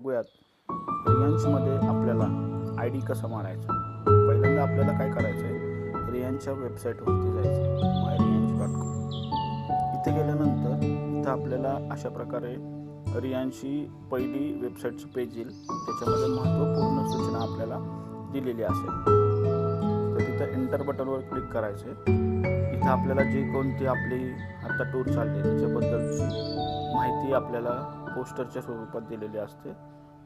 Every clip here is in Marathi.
बघूयात रियांशमध्ये आपल्याला आय डी कसा मारायचा. पहिल्यांदा आपल्याला काय करायचं आहे, रियांशच्या वेबसाईटवरती जायचं आहे, myriyansh.com. इथे गेल्यानंतर इथं आपल्याला अशा प्रकारे रियांशची पहिली वेबसाईटचं पेज येईल. त्याच्यामध्ये महत्त्वपूर्ण सूचना आपल्याला दिलेली असेल. तर तिथं एंटर बटनवर क्लिक करायचं आहे. इथं आपल्याला जी कोणती आपली आता टूर चालली त्याच्याबद्दलची माहिती आपल्याला पोस्टरच्या स्वरूपात दिलेली असते.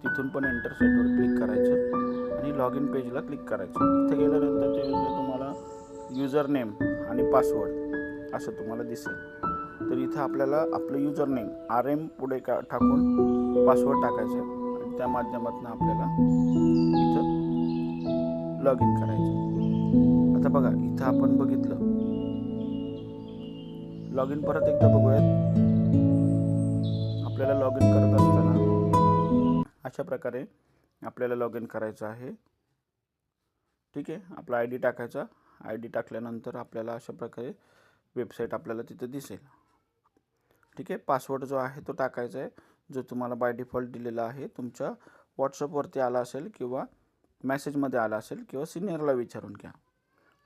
तिथून पण एंटर साईटवर क्लिक करायचं आणि लॉग इन पेजला क्लिक करायचं. इथे गेल्यानंतर तुम्हाला युजर नेम आणि पासवर्ड असं तुम्हाला दिसेल. तर इथं आपल्याला आपलं युजर नेम RM पुढे टाकून पासवर्ड टाकायचं आणि त्या माध्यमातून आपल्याला इथं लॉग इन करायचं. आता बघा इथं आपण बघितलं, लॉग इन परत एकदा बघूयात. आपल्याला लॉग इन करत असताना अशा प्रकारे आपल्याला लॉग इन करायचं आहे. ठीक आहे, आपला ID टाकायचा. ID टाकल्यानंतर आपल्याला अशा प्रकारे वेबसाईट आपल्याला तिथं दिसेल. ठीक आहे, पासवर्ड जो आहे तो टाकायचा आहे, जो तुम्हाला बाय डिफॉल्ट दिलेला आहे. तुमच्या व्हॉट्सअपवरती आला असेल किंवा मेसेजमध्ये आला असेल किंवा सिनियरला विचारून घ्या.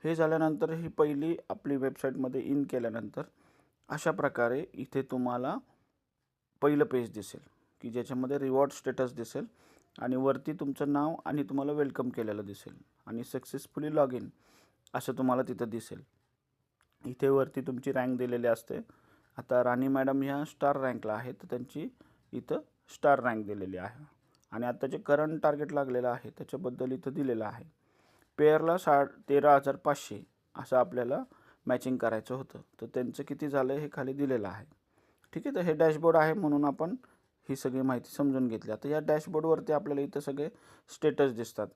हे झाल्यानंतर ही पहिली आपली वेबसाईटमध्ये इन केल्यानंतर अशा प्रकारे इथे तुम्हाला पहिलं पेज दिसेल की ज्याच्यामध्ये रिवॉर्ड स्टेटस दिसेल आणि वरती तुमचं नाव आणि तुम्हाला वेलकम केलेलं दिसेल आणि सक्सेसफुली लॉग इन असं तुम्हाला तिथं दिसेल. इथे वरती तुमची रँक दिलेली असते. आता राणी मॅडम ह्या स्टार रँकला आहे, तर त्यांची इथं स्टार रँक दिलेली आहे आणि आता जे करंट टार्गेट लागलेलं आहे त्याच्याबद्दल इथं दिलेलं आहे. पेअरला 13,500 असं आपल्याला मॅचिंग करायचं होतं, तर त्यांचं किती झालं हे खाली दिलेलं आहे. ठीक आहे, तर हे डॅशबोर्ड आहे म्हणून आपण ही सगळी माहिती समजून घेतली. आता या डॅशबोर्डवरती आपल्याला इथं सगळे स्टेटस दिसतात.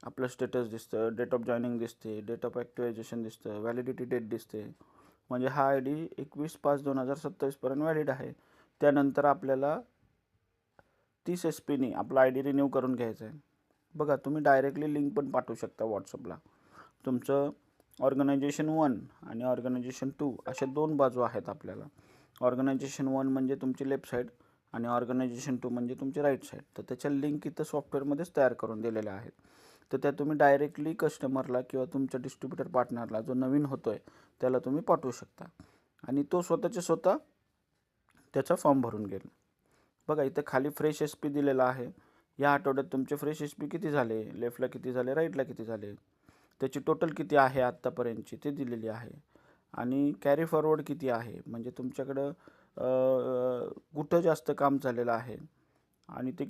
आपलं स्टेटस दिसतं, डेट ऑफ जॉईनिंग दिसते, डेट ऑफ ॲक्टिव्हायझेशन दिसतं, व्हॅलिडिटी डेट दिसते. म्हणजे हा ID 21/5/2027 पर्यंत व्हॅलिड आहे. त्यानंतर आपल्याला 30 SP आपला ID रिन्यू करून घ्यायचा आहे. बघा, तुम्ही डायरेक्टली लिंक पण पाठवू शकता व्हॉट्सअपला. तुमचं ऑर्गनायझेशन 1 आणि ऑर्गनायझेशन 2 अशा 2 बाजू आहेत आपल्याला. ऑर्गनायझेशन 1 म्हणजे तुमची लेफ्ट साईड आणि ऑर्गनायझेशन 2 म्हणजे तुमची राईट साईड. तर त्याच्या लिंक इथं सॉफ्टवेअरमध्येच तयार करून दिलेल्या आहेत. तर त्या तुम्ही डायरेक्टली कस्टमरला किंवा तुमच्या डिस्ट्रीब्युटर पार्टनरला जो नवीन होतो आहे त्याला तुम्ही पाठवू शकता आणि तो स्वतः त्याचा फॉर्म भरून घेईल. बघा इथं खाली फ्रेश SP दिलेला आहे. या आठवड्यात तुमचे फ्रेश SP किती झाले, लेफ्टला किती झाले, राईटला किती झाले, त्याची टोटल किती आहे आत्तापर्यंतची ते दिलेली आहे आणि कॅरी फॉरवर्ड किती आहे, म्हणजे तुमच्याकडं कुठं जास्त काम झालेलं आहे आणि ते